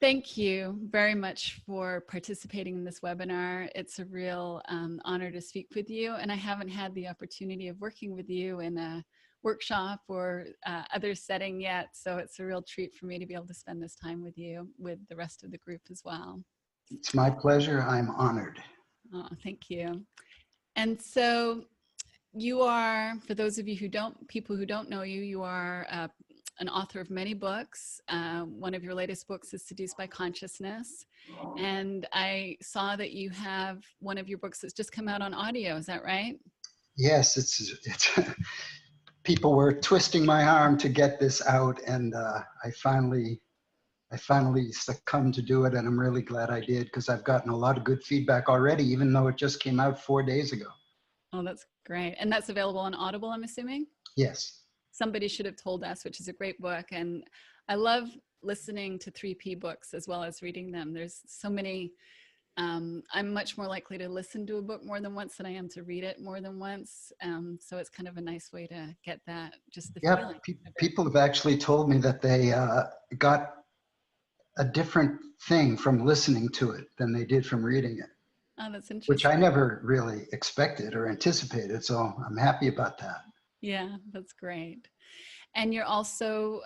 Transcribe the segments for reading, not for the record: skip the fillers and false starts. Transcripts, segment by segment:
Thank you very much for participating in this webinar. It's a real honor to speak with you, and I haven't had the opportunity of working with you in a workshop or other setting yet, so it's a real treat for me to be able to spend this time with you, with the rest of the group as well. It's my pleasure. I'm honored. Oh, thank you. And so you are, for those of you who don't, people who don't know you, you are an author of many books. One of your latest books is Seduced by Consciousness. And I saw that you have one of your books that's just come out on audio. Is that right? Yes, it's people were twisting my arm to get this out, and I finally succumbed to do it, and I'm really glad I did, because I've gotten a lot of good feedback already, even though it just came out 4 days ago. Oh, that's great. And that's available on Audible, I'm assuming? Yes. Somebody Should Have Told Us, which is a great book. And I love listening to 3P books as well as reading them. There's so many. I'm much more likely to listen to a book more than once than I am to read it more than once. So it's kind of a nice way to get that, just the feeling. People have actually told me that they got a different thing from listening to it than they did from reading it. Oh, that's interesting. Which I never really expected or anticipated, so I'm happy about that. Yeah, that's great. And you're also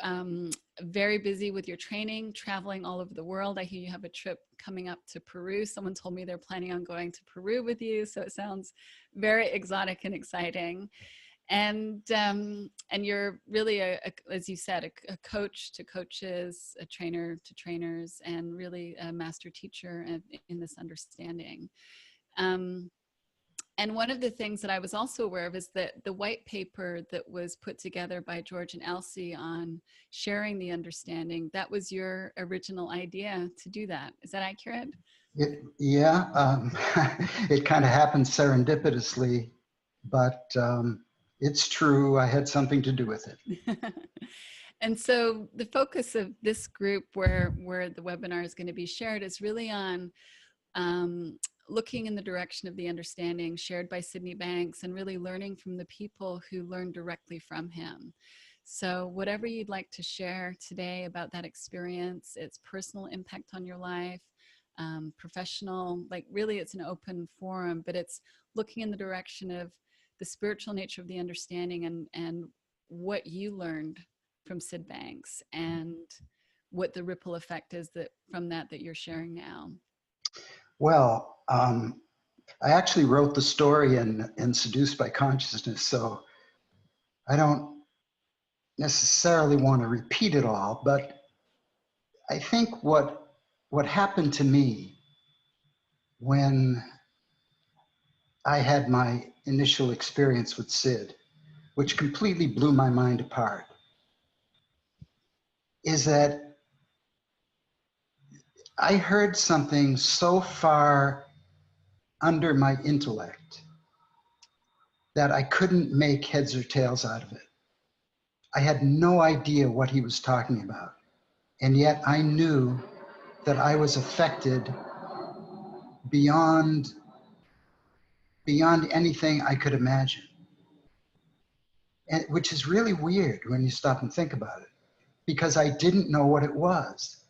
very busy with your training, traveling all over the world. I hear you have a trip coming up to Peru. Someone told me they're planning on going to Peru with you, so it sounds very exotic and exciting. And you're really, as you said, a coach to coaches, a trainer to trainers, and really a master teacher in this understanding. And one of the things that I was also aware of is that the white paper that was put together by George and Elsie on sharing the understanding, that was your original idea to do that. Is that accurate? It kind of happened serendipitously, but it's true. I had something to do with it. And so the focus of this group where the webinar is going to be shared is really on looking in the direction of the understanding shared by Sydney Banks and really learning from the people who learned directly from him. So whatever you'd like to share today about that experience, its personal impact on your life, professional, like really it's an open forum, but it's looking in the direction of the spiritual nature of the understanding and what you learned from Sid Banks and what the ripple effect is that from that you're sharing now. Well, I actually wrote the story in Seduced by Consciousness, so I don't necessarily want to repeat it all, but I think what happened to me when I had my initial experience with Sid, which completely blew my mind apart, is that I heard something so far under my intellect that I couldn't make heads or tails out of it. I had no idea what he was talking about. And yet I knew that I was affected beyond anything I could imagine. And, which is really weird when you stop and think about it, because I didn't know what it was.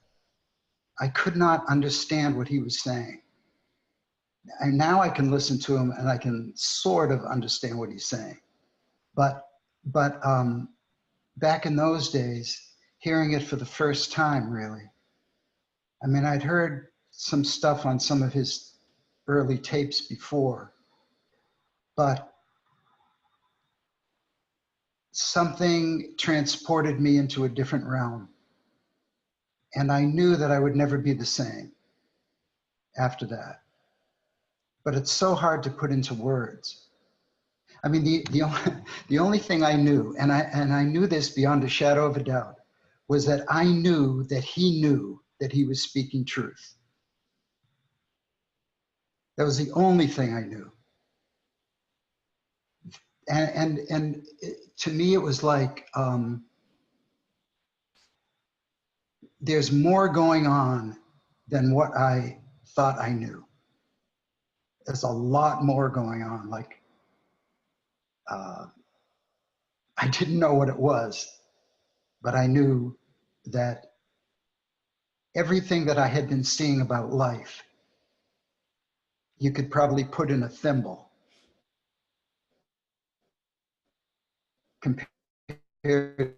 I could not understand what he was saying. And now I can listen to him and I can sort of understand what he's saying. But back in those days, hearing it for the first time, really, I mean, I'd heard some stuff on some of his early tapes before, but something transported me into a different realm. And I knew that I would never be the same after that. But it's so hard to put into words. I mean, the only thing I knew, and I knew this beyond a shadow of a doubt, was that I knew that he was speaking truth. That was the only thing I knew. And to me, it was like, there's more going on than what I thought I knew. There's a lot more going on. Like, I didn't know what it was, but I knew that everything that I had been seeing about life, you could probably put in a thimble compared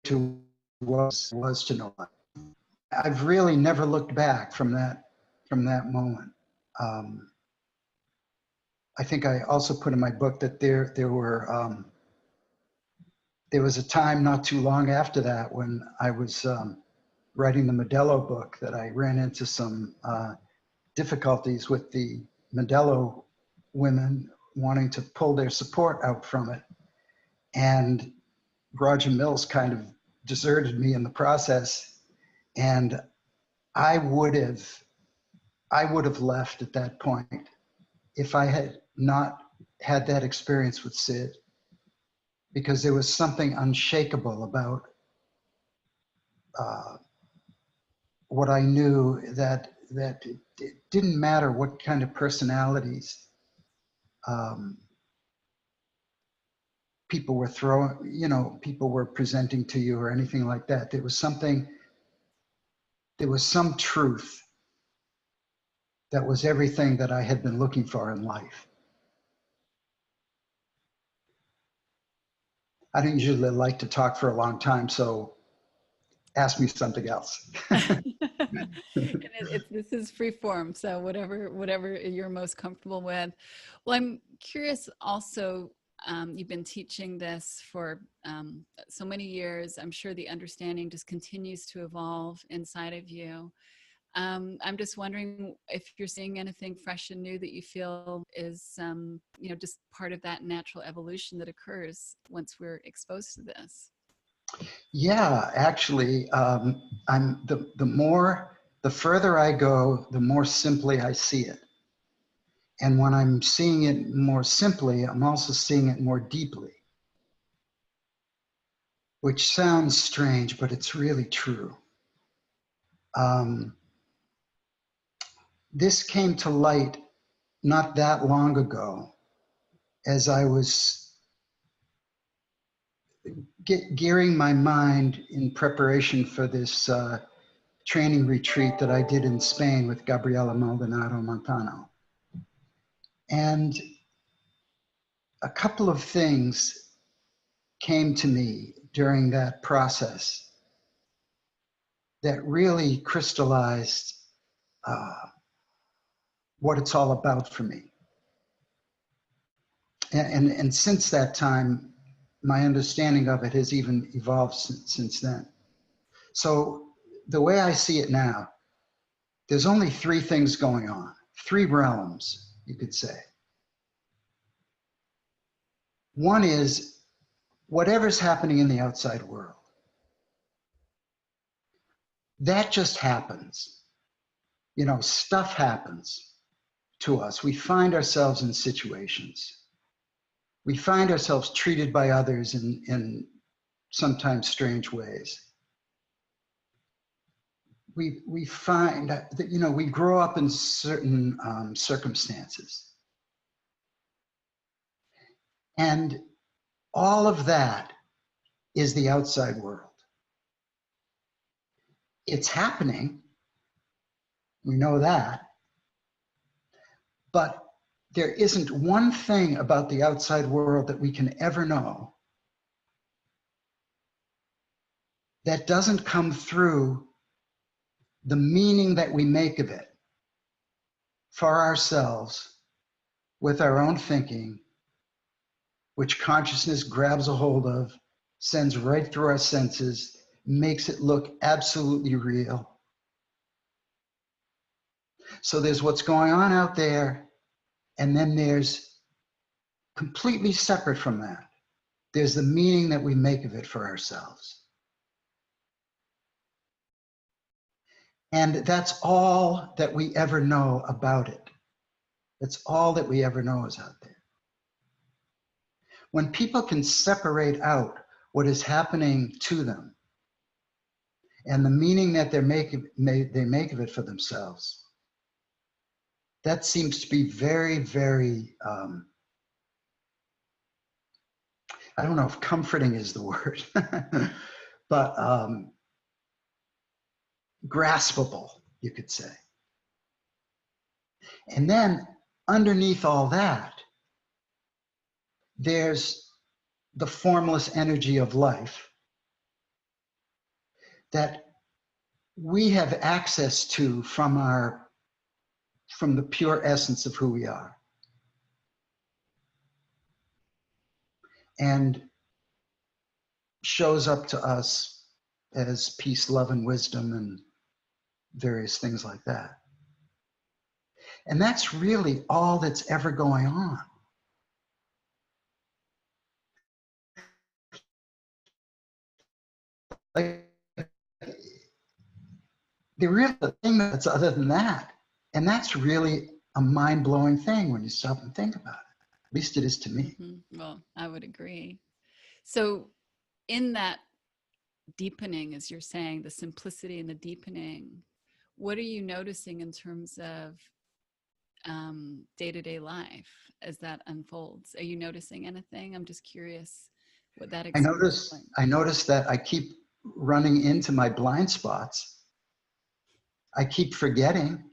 to what was to know life. I've really never looked back from that moment. I think I also put in my book that there was a time not too long after that when I was writing the Modelo book that I ran into some difficulties with the Modelo women wanting to pull their support out from it. And Roger Mills kind of deserted me in the process. And I would have left at that point if I had not had that experience with Sid, because there was something unshakable about what I knew, that it didn't matter what kind of personalities people were people were presenting to you or anything like that. There was some truth that was everything that I had been looking for in life. I don't usually like to talk for a long time, so ask me something else. This is free form, so whatever you're most comfortable with. Well, I'm curious also, you've been teaching this for so many years. I'm sure the understanding just continues to evolve inside of you. I'm just wondering if you're seeing anything fresh and new that you feel is, just part of that natural evolution that occurs once we're exposed to this. Yeah, actually, I'm the further I go, the more simply I see it. And when I'm seeing it more simply, I'm also seeing it more deeply, which sounds strange, but it's really true. This came to light not that long ago as I was gearing my mind in preparation for this training retreat that I did in Spain with Gabriela Maldonado Montano. And a couple of things came to me during that process that really crystallized what it's all about for me. And since that time, my understanding of it has even evolved since then. So the way I see it now, there's only three things going on, three realms, you could say. One is whatever's happening in the outside world. That just happens. Stuff happens to us. We find ourselves in situations. We find ourselves treated by others in sometimes strange ways. We find that, we grow up in certain circumstances. And all of that is the outside world. It's happening. We know that. But there isn't one thing about the outside world that we can ever know that doesn't come through the meaning that we make of it for ourselves with our own thinking, which consciousness grabs a hold of, sends right through our senses, makes it look absolutely real. So there's what's going on out there, and then there's, completely separate from that, there's the meaning that we make of it for ourselves. And that's all that we ever know about it. That's all that we ever know is out there. When people can separate out what is happening to them and the meaning that they make of it for themselves, that seems to be very, very, I don't know if comforting is the word, but graspable, you could say. And then underneath all that, there's the formless energy of life that we have access to from the pure essence of who we are. And shows up to us as peace, love, and wisdom, and various things like that. And that's really all that's ever going on. Like, the real thing that's other than that, and that's really a mind-blowing thing when you stop and think about it. At least it is to me. Mm-hmm. Well, I would agree. So in that deepening, as you're saying, the simplicity and the deepening, what are you noticing in terms of day-to-day life as that unfolds? Are you noticing anything? I'm just curious what that experience is like. I notice that I keep running into my blind spots. I keep forgetting.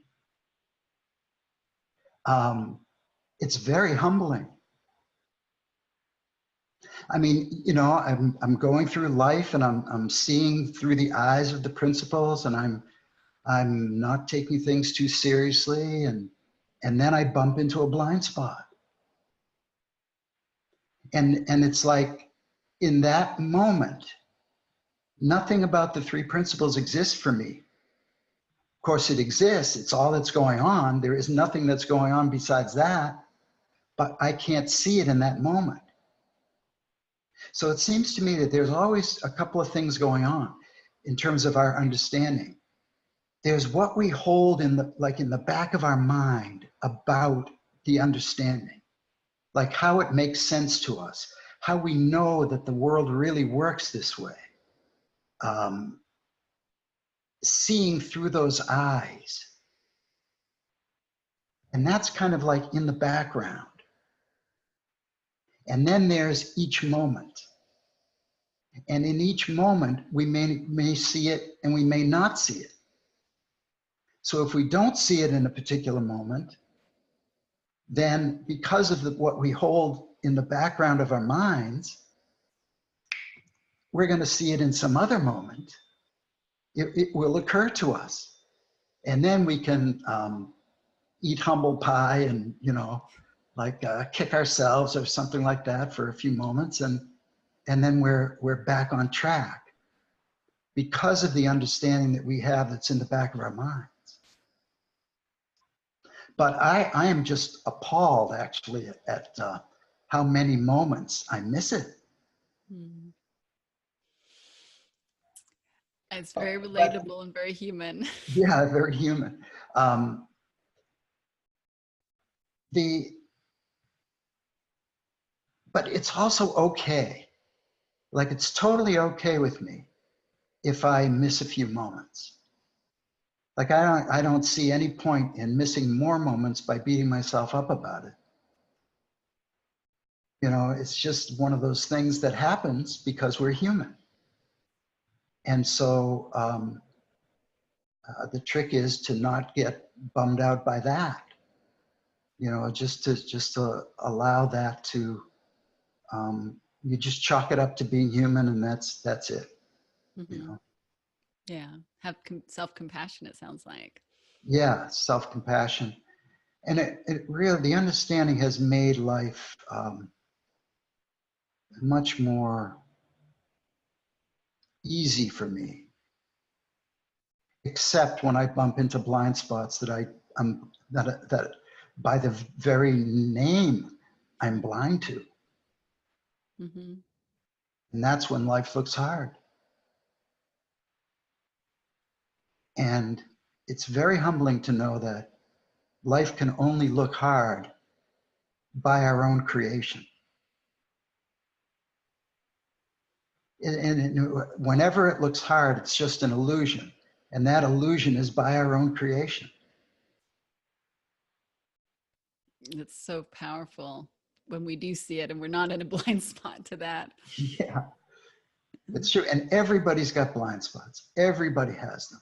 It's very humbling. I mean, you know, I'm going through life and I'm seeing through the eyes of the principles, and I'm not taking things too seriously, and then I bump into a blind spot. And it's like, in that moment, nothing about the three principles exists for me. Of course it exists, it's all that's going on. There is nothing that's going on besides that, but I can't see it in that moment. So it seems to me that there's always a couple of things going on in terms of our understanding. There's what we hold in the back of our mind about the understanding, like how it makes sense to us, how we know that the world really works this way. Seeing through those eyes. And that's kind of like in the background. And then there's each moment. And in each moment, we may see it and we may not see it. So if we don't see it in a particular moment, then because of what we hold in the background of our minds, we're going to see it in some other moment. It will occur to us. And then we can eat humble pie and, you know, like kick ourselves or something like that for a few moments. And then we're back on track because of the understanding that we have that's in the back of our minds. But I am just appalled actually at how many moments I miss it. Hmm. It's very relatable and very human. Yeah, very human. But it's also okay. Like, it's totally okay with me if I miss a few moments. Like, I don't see any point in missing more moments by beating myself up about it. You know, it's just one of those things that happens because we're human. And so the trick is to not get bummed out by that. You know, just to allow that to, you just chalk it up to being human, and that's it. Mm-hmm. You know? Yeah, have self-compassion, it sounds like. Yeah, self-compassion. And it really, the understanding has made life much more easy for me, except when I bump into blind spots that that by the very name I'm blind to. Mm-hmm. And that's when life looks hard. And it's very humbling to know that life can only look hard by our own creation. And whenever it looks hard, it's just an illusion. And that illusion is by our own creation. It's so powerful when we do see it and we're not in a blind spot to that. Yeah, it's true. And everybody's got blind spots. Everybody has them.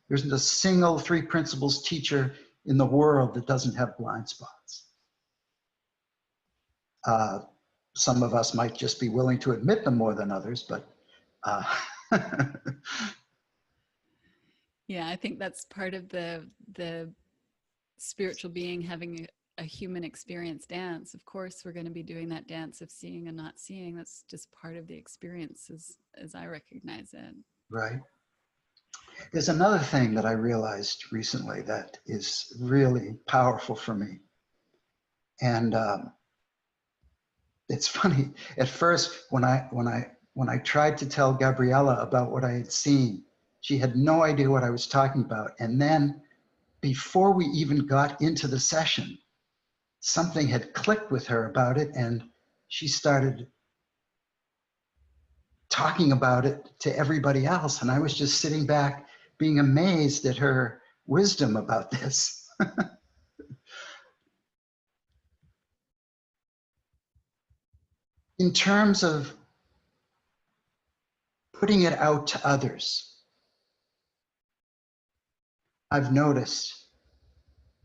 There isn't a single three principles teacher in the world that doesn't have blind spots. Some of us might just be willing to admit them more than others, but yeah, I think that's part of the spiritual being having a human experience dance. Of course, we're going to be doing that dance of seeing and not seeing. That's just part of the experience as I recognize it. right. There's another thing that I realized recently that is really powerful for me. And it's funny. At first, when I tried to tell Gabriella about what I had seen, she had no idea what I was talking about. And then before we even got into the session, something had clicked with her about it, and she started talking about it to everybody else. And I was just sitting back being amazed at her wisdom about this. In terms of putting it out to others, I've noticed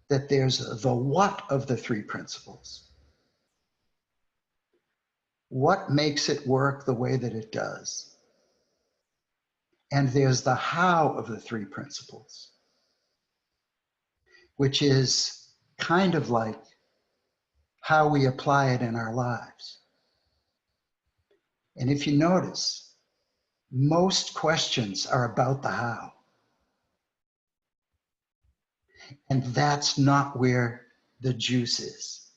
that there's the what of the three principles. What makes it work the way that it does? And there's the how of the three principles, which is kind of like how we apply it in our lives. And if you notice, most questions are about the how. And that's not where the juice is.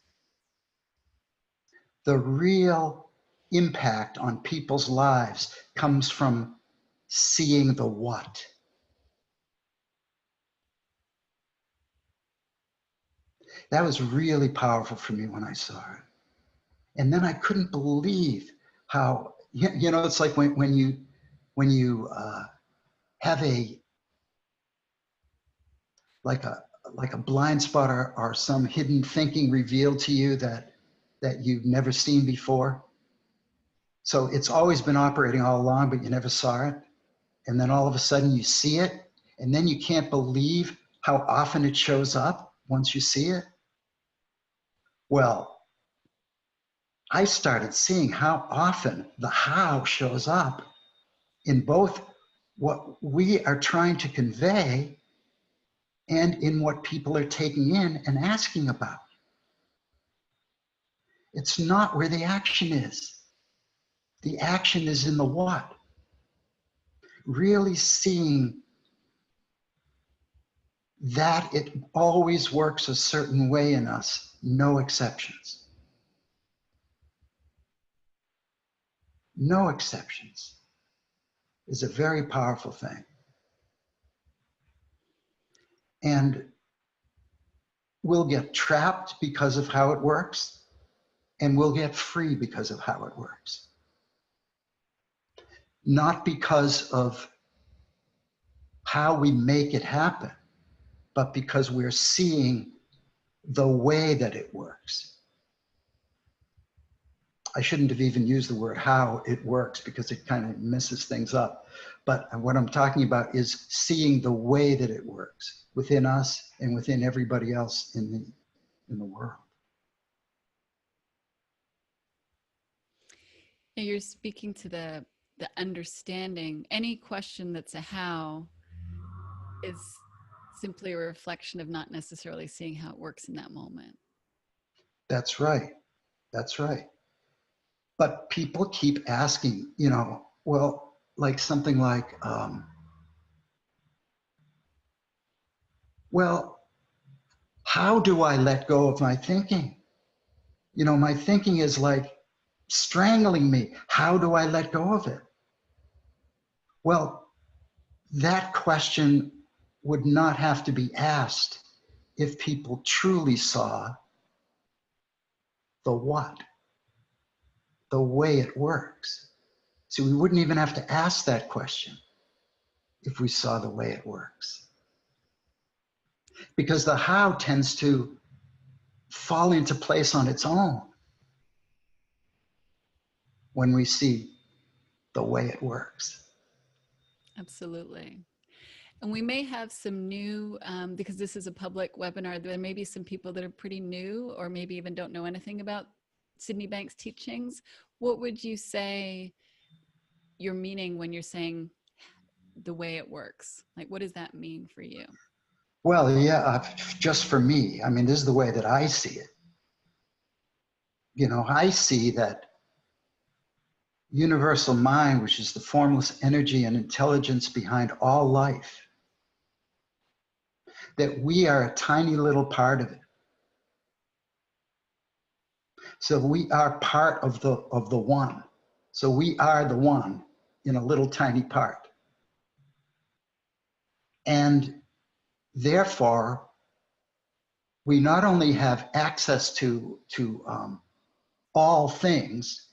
The real impact on people's lives comes from seeing the what. That was really powerful for me when I saw it. And then I couldn't believe how, you know, it's like when you have like a blind spot or some hidden thinking revealed to you that you've never seen before. So it's always been operating all along, but you never saw it. And then all of a sudden you see it, and then you can't believe how often it shows up once you see it. Well, I started seeing how often the how shows up in both what we are trying to convey and in what people are taking in and asking about. It's not where the action is. The action is in the what. Really seeing that it always works a certain way in us, no exceptions. No exceptions is a very powerful thing. And we'll get trapped because of how it works, and we'll get free because of how it works. Not because of how we make it happen, but because we're seeing the way that it works. I shouldn't have even used the word how it works because it kind of messes things up. But what I'm talking about is seeing the way that it works within us and within everybody else in the world. Now you're speaking to the understanding. Any question that's a how is simply a reflection of not necessarily seeing how it works in that moment. That's right. That's right. But people keep asking, you know, well, like something like, well, how do I let go of my thinking? You know, my thinking is like strangling me. How do I let go of it? Well, that question would not have to be asked if people truly saw the what, the way it works. So we wouldn't even have to ask that question if we saw the way it works. Because the how tends to fall into place on its own when we see the way it works. Absolutely. And we may have some new, because this is a public webinar, there may be some people that are pretty new or maybe even don't know anything about Sydney Banks teachings. What would you say you're meaning when you're saying the way it works? Like, what does that mean for you? Well, yeah, just for me, I mean, this is the way that I see it. You know, I see that universal mind, which is the formless energy and intelligence behind all life, that we are a tiny little part of it. So we are part of the one. So we are the one in a little tiny part. And therefore, we not only have access to all things,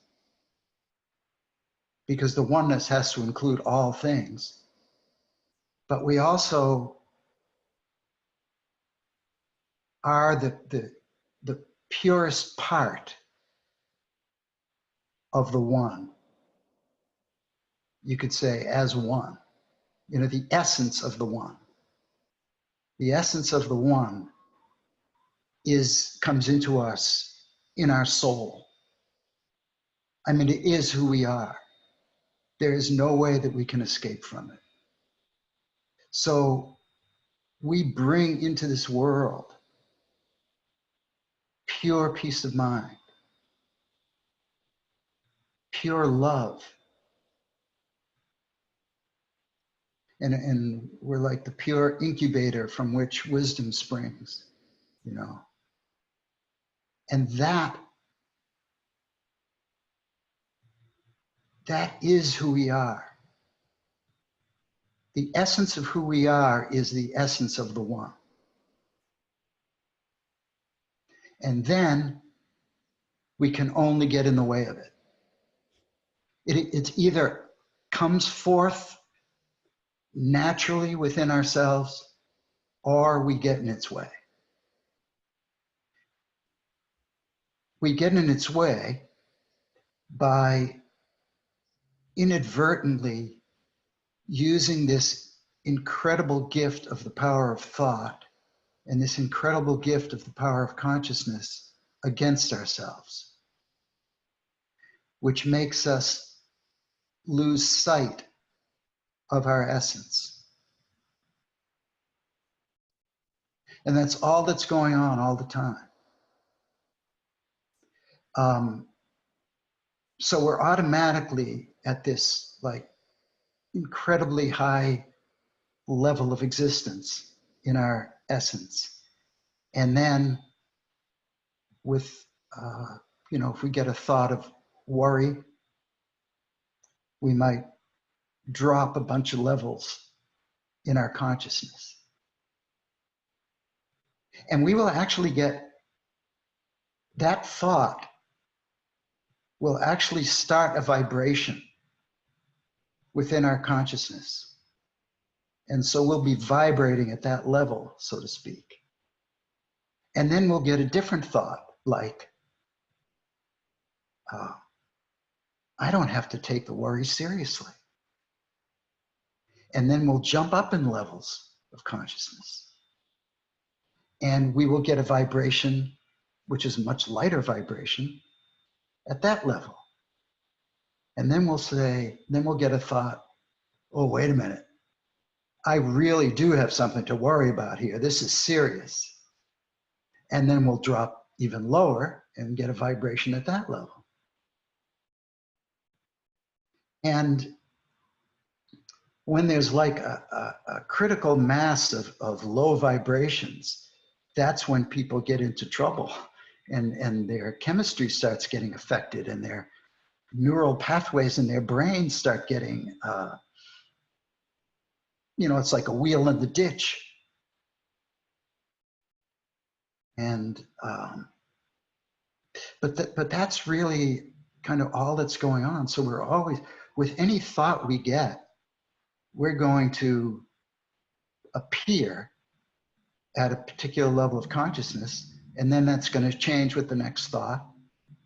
because the oneness has to include all things, but we also are the purest part of the one. You could say as one, you know, the essence of the one. The essence of the one comes into us in our soul. I mean, it is who we are. There is no way that we can escape from it. So we bring into this world pure peace of mind, pure love. And we're like the pure incubator from which wisdom springs, you know. And that is who we are. The essence of who we are is the essence of the one. And then we can only get in the way of it. It either comes forth naturally within ourselves, or we get in its way. We get in its way by inadvertently using this incredible gift of the power of thought and this incredible gift of the power of consciousness against ourselves, which makes us lose sight of our essence. And that's all that's going on all the time. So we're automatically at this like incredibly high level of existence in our essence. And then with, you know, if we get a thought of worry, we might drop a bunch of levels in our consciousness. And we will actually get, that thought will actually start a vibration within our consciousness. And so we'll be vibrating at that level, so to speak. And then we'll get a different thought, like, I don't have to take the worry seriously. And then we'll jump up in levels of consciousness. And we will get a vibration, which is a much lighter vibration, at that level. And then we'll say, then we'll get a thought, oh, wait a minute. I really do have something to worry about here. This is serious. And then we'll drop even lower and get a vibration at that level. And when there's like a critical mass of low vibrations, that's when people get into trouble and their chemistry starts getting affected and their neural pathways in their brain start getting, you know, it's like a wheel in the ditch. And, but that's really kind of all that's going on. So we're always, with any thought we get, we're going to appear at a particular level of consciousness, and then that's going to change with the next thought,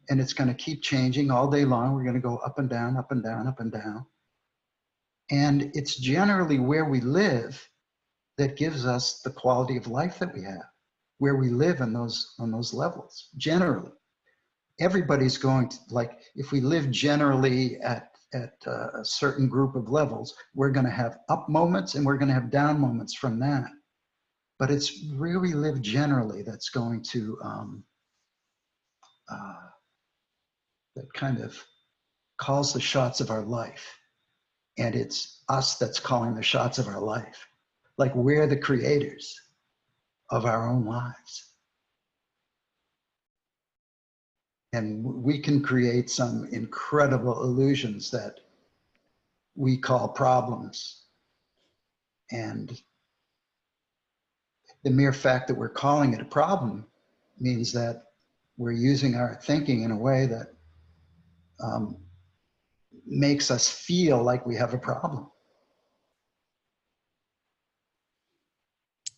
and it's going to keep changing all day long. We're going to go up and down, up and down, up and down. And it's generally where we live that gives us the quality of life that we have, where we live on those levels. Generally, everybody's going to, like, if we live generally at a certain group of levels, we're going to have up moments and we're going to have down moments from that. But it's where we live generally that's going to that kind of calls the shots of our life. And it's us that's calling the shots of our life. Like, we're the creators of our own lives. And we can create some incredible illusions that we call problems. And the mere fact that we're calling it a problem means that we're using our thinking in a way that makes us feel like we have a problem.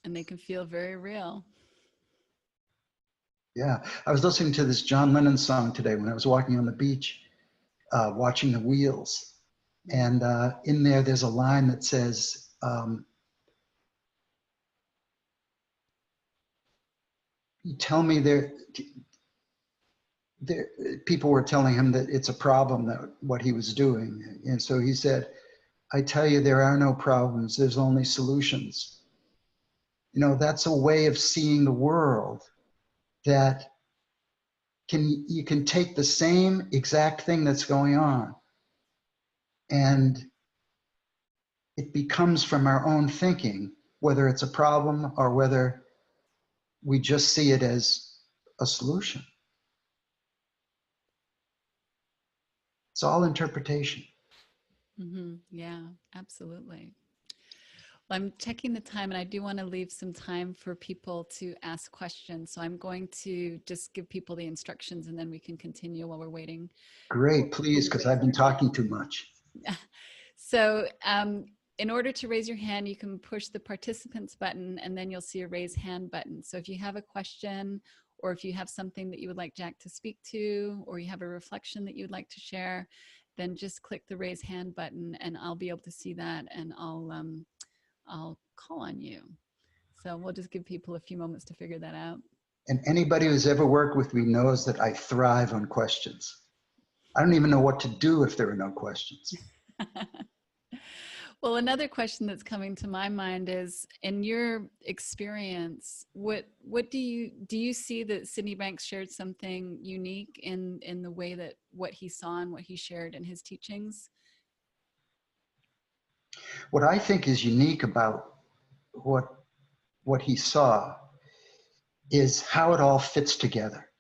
And they can feel very real. Yeah, I was listening to this John Lennon song today when I was walking on the beach, watching the wheels. And in there, there's a line that says, you tell me people were telling him that it's a problem, that what he was doing. And so he said, I tell you, there are no problems, there's only solutions. You know, that's a way of seeing the world that you can take the same exact thing that's going on, and it becomes from our own thinking, whether it's a problem or whether we just see it as a solution. It's all interpretation. Mm-hmm. Yeah, absolutely. Well, I'm checking the time, and I do want to leave some time for people to ask questions. So I'm going to just give people the instructions, and then we can continue while we're waiting. Great, please, because I've been talking too much. So in order to raise your hand, you can push the participants button, and then you'll see a raise hand button. So if you have a question, or if you have something that you would like Jack to speak to, or you have a reflection that you'd like to share, then just click the raise hand button, and I'll be able to see that, and I'll call on you. So we'll just give people a few moments to figure that out. And anybody who's ever worked with me knows that I thrive on questions. I don't even know what to do if there are no questions. Well, another question that's coming to my mind is, in your experience, what do you see that Sydney Banks shared something unique in the way that what he saw and what he shared in his teachings? What I think is unique about what he saw is how it all fits together,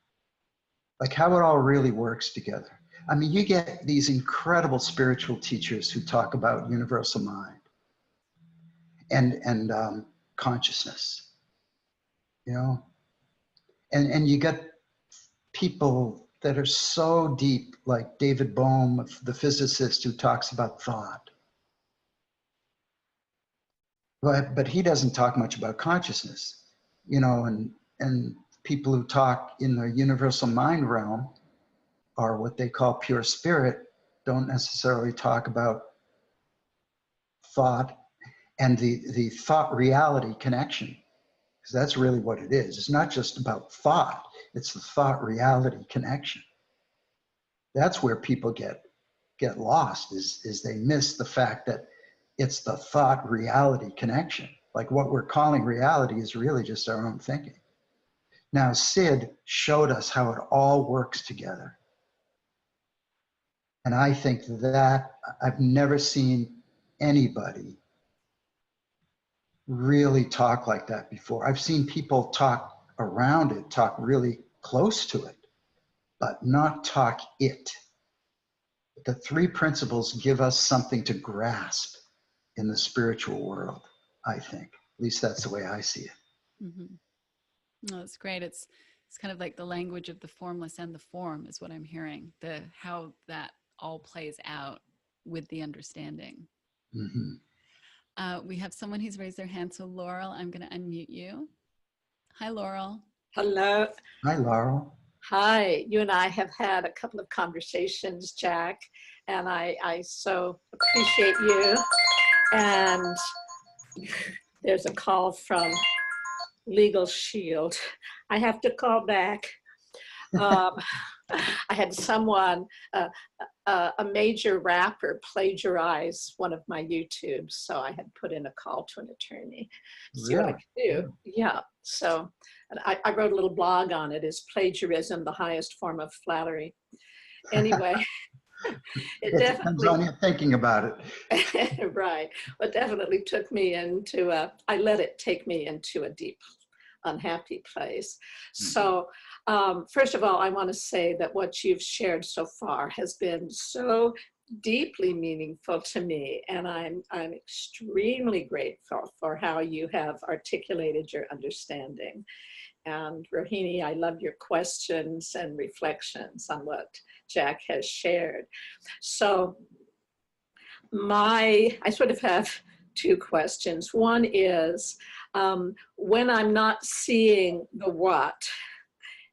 like how it all really works together. I mean, you get these incredible spiritual teachers who talk about universal mind and consciousness, you know, and you get people that are so deep, like David Bohm, the physicist, who talks about thought. But he doesn't talk much about consciousness, you know, and people who talk in the universal mind realm, or what they call pure spirit, don't necessarily talk about thought and the thought reality connection, because that's really what it is. It's not just about thought, it's the thought reality connection. That's where people get lost, is they miss the fact that it's the thought reality connection. Like, what we're calling reality is really just our own thinking. Now, Sid showed us how it all works together. And I think that I've never seen anybody really talk like that before. I've seen people talk around it, talk really close to it, but not talk it. The three principles give us something to grasp in the spiritual world, I think. At least that's the way I see it. Mm-hmm. No, that's great. It's kind of like the language of the formless and the form is what I'm hearing. How that all plays out with the understanding. Mm-hmm. We have someone who's raised their hand. So Laurel, I'm going to unmute you. Hi, Laurel. Hello. Hi, Laurel. Hi. You and I have had a couple of conversations, Jack, and I so appreciate you. And There's a call from Legal Shield. I have to call back. Um, I had someone, a major rapper, plagiarize one of my YouTubes, so I had put in a call to an attorney to see what I could do. Yeah, so and I wrote a little blog on it. Is plagiarism the highest form of flattery? Anyway, It depends on you thinking about it. Right. Well, it definitely took me into I let it take me into a deep, unhappy place. So first of all, I want to say that what you've shared so far has been so deeply meaningful to me, and I'm extremely grateful for how you have articulated your understanding. And Rohini, I love your questions and reflections on what Jack has shared. So I sort of have two questions. One is, when I'm not seeing the what,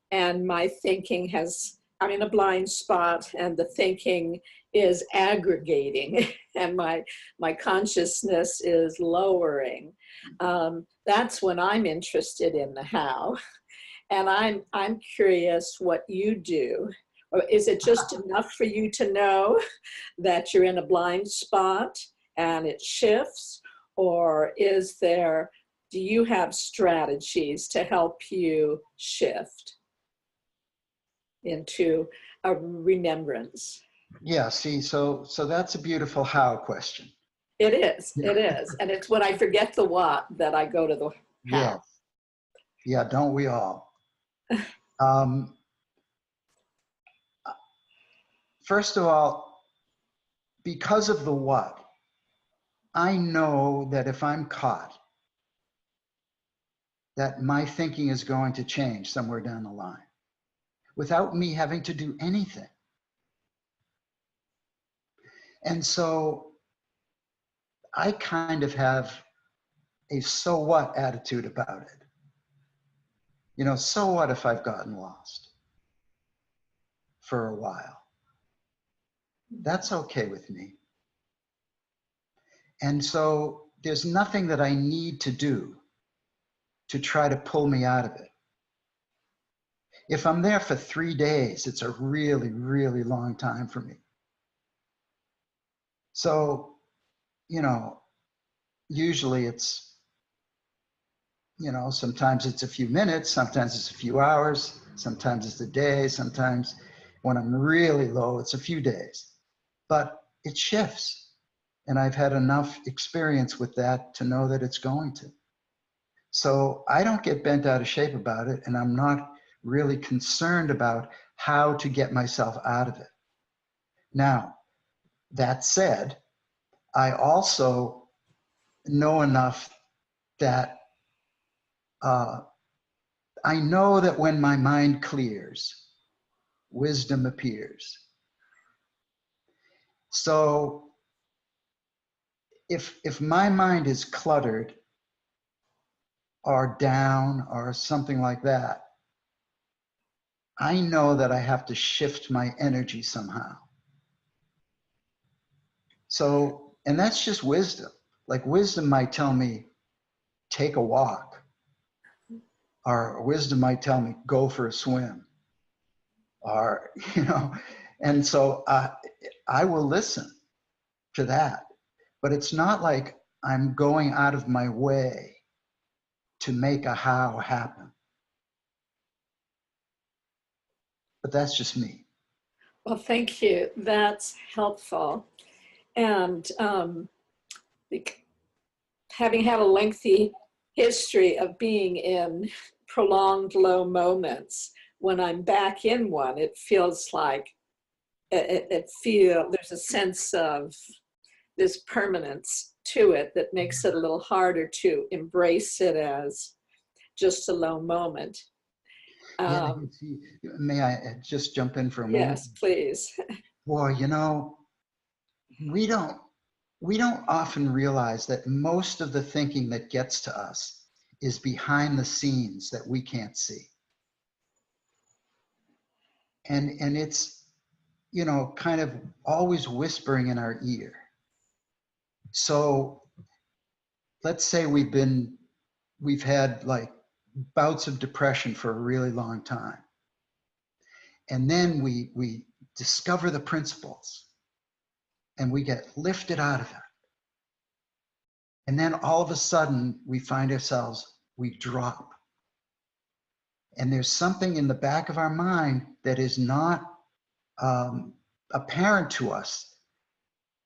and my thinking I'm in a blind spot, and the thinking is aggregating, and my consciousness is lowering, that's when I'm interested in the how. And I'm curious what you do. Or is it just enough for you to know that you're in a blind spot and it shifts? Or do you have strategies to help you shift into a remembrance? Yeah, see, so that's a beautiful how question. It is. And it's when I forget the what that I go to the how. Yeah, don't we all? First of all, because of the what, I know that if I'm caught, that my thinking is going to change somewhere down the line without me having to do anything. And so I kind of have a so what attitude about it. You know, so what if I've gotten lost for a while? That's okay with me. And so there's nothing that I need to do to try to pull me out of it. If I'm there for 3 days, it's a really, really long time for me. So, you know, usually it's, you know, sometimes it's a few minutes, sometimes it's a few hours, sometimes it's a day, sometimes when I'm really low, it's a few days. But it shifts. And I've had enough experience with that to know that it's going to. So I don't get bent out of shape about it, and I'm not really concerned about how to get myself out of it. Now, that said, I also know enough that I know that when my mind clears, wisdom appears. So if my mind is cluttered or down or something like that, I know that I have to shift my energy somehow. So, and that's just wisdom. Like wisdom might tell me, take a walk. Or wisdom might tell me, go for a swim. Or, you know, and so I will listen to that. But it's not like I'm going out of my way to make a how happen. But that's just me. Well, thank you. That's helpful. And having had a lengthy history of being in prolonged low moments, when I'm back in one, it feels like there's a sense of this permanence to it that makes it a little harder to embrace it as just a low moment. May I just jump in for a moment? Yes, please. Boy, you know, we don't often realize that most of the thinking that gets to us is behind the scenes that we can't see. And it's, you know, kind of always whispering in our ear. So let's say we've had like bouts of depression for a really long time. And then we discover the principles and we get lifted out of it. And then all of a sudden we find ourselves, we drop. And there's something in the back of our mind that is not apparent to us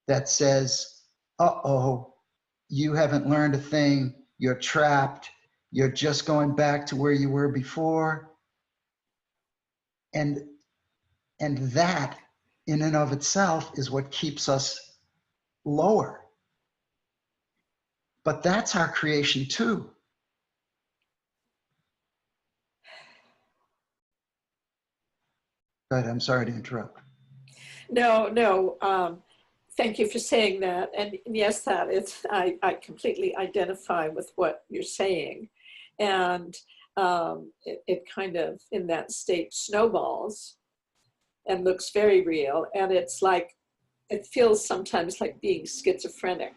that says, uh-oh, you haven't learned a thing, you're trapped, you're just going back to where you were before. And that in and of itself is what keeps us lower. But that's our creation too. Go ahead, I'm sorry to interrupt. No. Thank you for saying that. And yes, I completely identify with what you're saying. And it kind of, in that state, snowballs and looks very real. And it's like, it feels sometimes like being schizophrenic.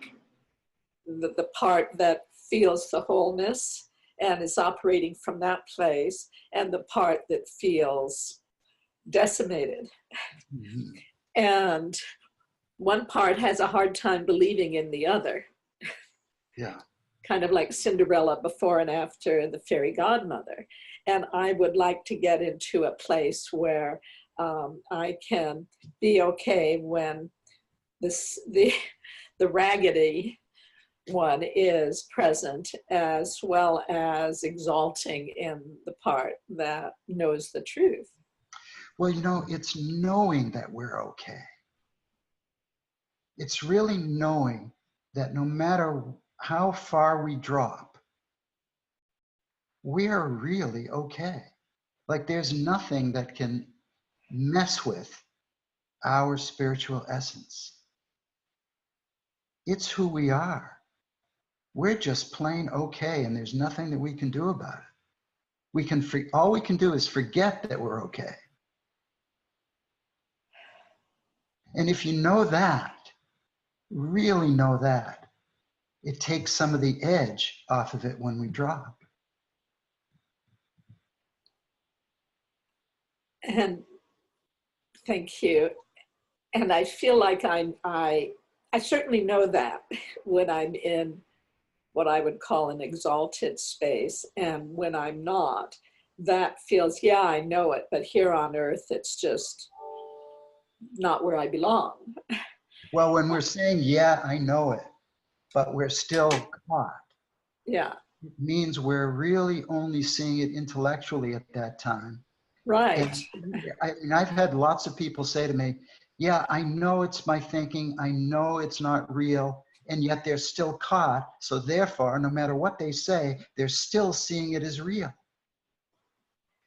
The part that feels the wholeness and is operating from that place, and the part that feels decimated. Mm-hmm. And one part has a hard time believing in the other. Yeah. Kind of like Cinderella before and after the fairy godmother. And I would like to get into a place where I can be okay when the raggedy one is present, as well as exalting in the part that knows the truth. Well, you know, it's knowing that we're okay. It's really knowing that no matter how far we drop, we are really okay. Like there's nothing that can mess with our spiritual essence. It's who we are. We're just plain okay, and there's nothing that we can do about it. All we can do is forget that we're okay. And if you know that, really know that, it takes some of the edge off of it when we drop. And thank you. And I feel like I certainly know that when I'm in what I would call an exalted space, and when I'm not, that feels, yeah, I know it, but here on earth, it's just not where I belong. Well, when we're saying, yeah, I know it, but we're still caught, Yeah. it means we're really only seeing it intellectually at that time. Right. And I've had lots of people say to me, yeah, I know it's my thinking, I know it's not real, and yet they're still caught. So therefore, no matter what they say, they're still seeing it as real.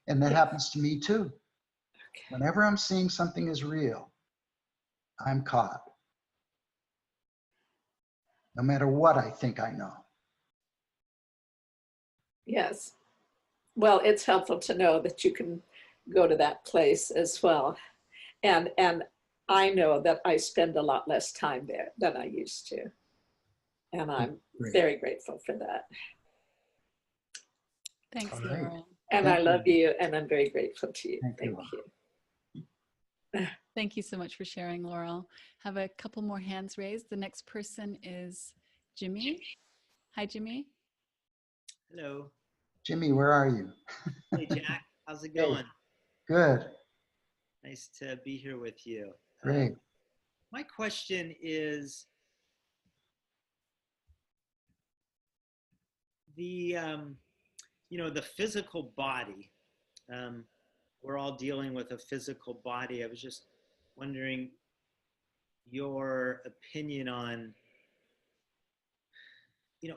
And that happens to me too. Okay. Whenever I'm seeing something as real, I'm caught. No matter what I think I know. Yes. Well, it's helpful to know that you can go to that place as well. And I know that I spend a lot less time there than I used to. And I'm very grateful for that. Thanks, Laurel. And I love you, and I'm very grateful to you. Thank you. Thank you so much for sharing, Laurel. Have a couple more hands raised. The next person is Jimmy. Hi, Jimmy. Hello. Jimmy, where are you? Hey, Jack. How's it going? Good. Nice to be here with you. Great. My question is, the physical body. We're all dealing with a physical body. I was just wondering your opinion on,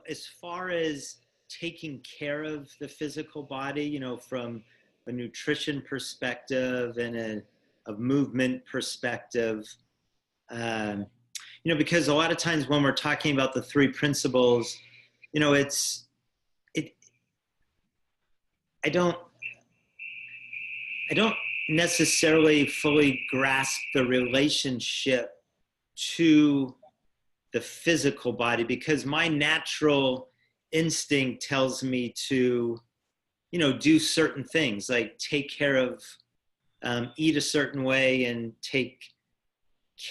as far as taking care of the physical body, from a nutrition perspective and a movement perspective, because a lot of times when we're talking about the three principles, I don't necessarily fully grasp the relationship to the physical body, because my natural instinct tells me to, you know, do certain things, like take care of, eat a certain way and take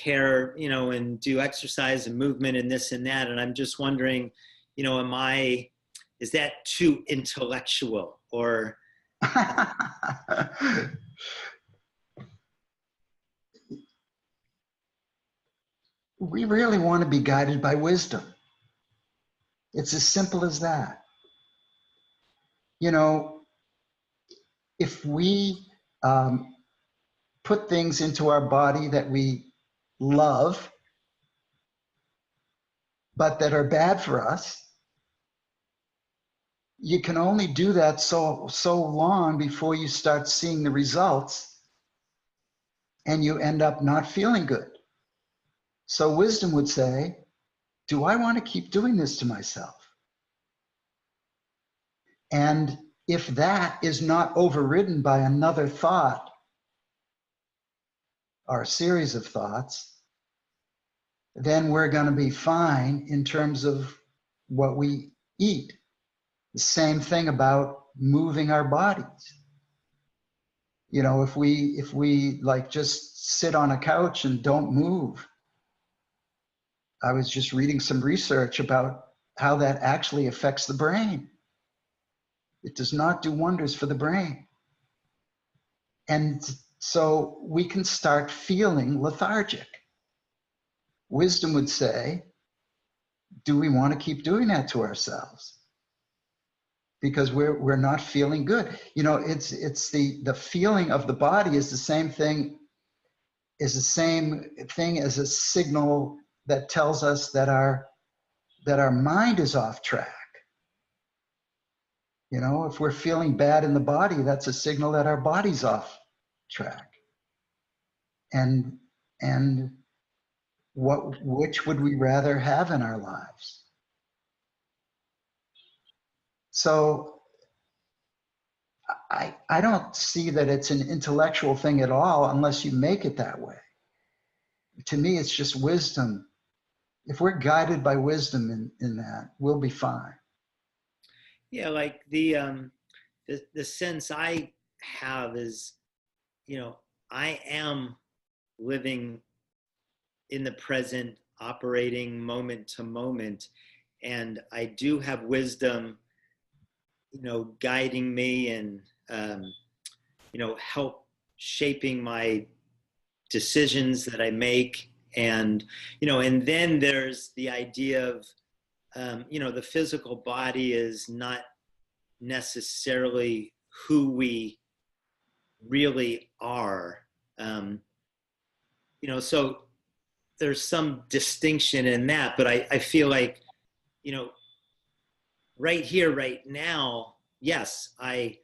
care, you know, and do exercise and movement and this and that. And I'm just wondering, you know, is that too intellectual, or? We really want to be guided by wisdom. It's as simple as that. You know, if we put things into our body that we love, but that are bad for us, you can only do that so long before you start seeing the results, and you end up not feeling good. So wisdom would say, do I want to keep doing this to myself? And if that is not overridden by another thought or a series of thoughts, then we're going to be fine in terms of what we eat. The same thing about moving our bodies. You know, if we like just sit on a couch and don't move. I was just reading some research about how that actually affects the brain. It does not do wonders for the brain. And so we can start feeling lethargic. Wisdom would say, do we want to keep doing that to ourselves? Because we're not feeling good. You know, it's the feeling of the body is the same thing as a signal that tells us that our mind is off track. You know, if we're feeling bad in the body, that's a signal that our body's off track. And which would we rather have in our lives? So I don't see that it's an intellectual thing at all unless you make it that way. To me, it's just wisdom. If we're guided by wisdom in that, we'll be fine. Yeah, like the sense I have is, you know, I am living in the present, operating moment to moment, and I do have wisdom, you know, guiding me and you know, help shaping my decisions that I make. And, you know, and then there's the idea of, you know, the physical body is not necessarily who we really are. You know, so there's some distinction in that, but I feel like, you know, right here, right now, yes, I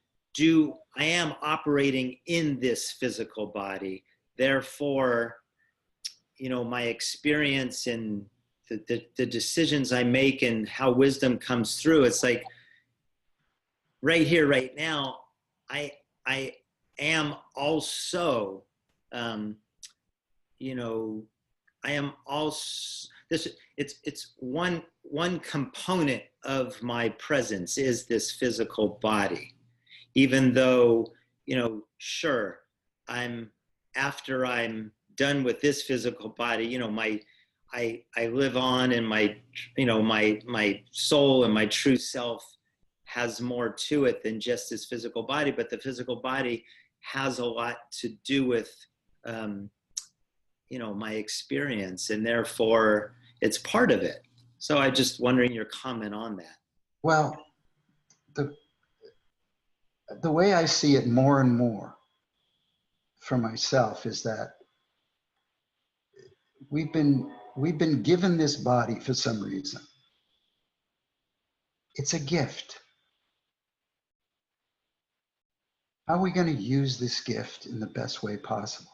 am operating in this physical body. Therefore, you know, my experience and the decisions I make and how wisdom comes through, it's like right here, right now, I am also, you know, I am also this. It's one component of my presence is this physical body, even though, you know, sure, after I'm done with this physical body, you know, I live on, and my, you know, my soul and my true self has more to it than just this physical body. But the physical body has a lot to do with, you know, my experience, and therefore it's part of it. So I just wondering your comment on that. Well, the way I see it more and more for myself is that we've been given this body for some reason. It's a gift. How are we going to use this gift in the best way possible?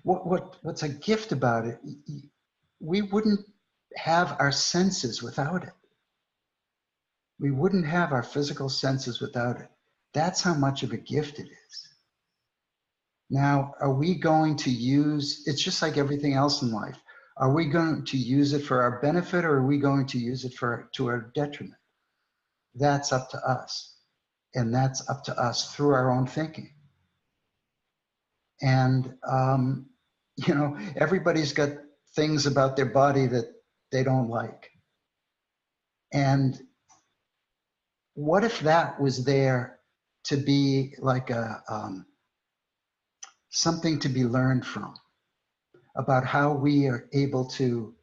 What's a gift about it? We wouldn't have our senses without it. We wouldn't have our physical senses without it. That's how much of a gift it is. Now, are we going to use, it's just like everything else in life. Are we going to use it for our benefit, or are we going to use it to our detriment? That's up to us. And that's up to us through our own thinking. And, you know, everybody's got things about their body that they don't like. And what if that was there to be like a, something to be learned from, about how we are able to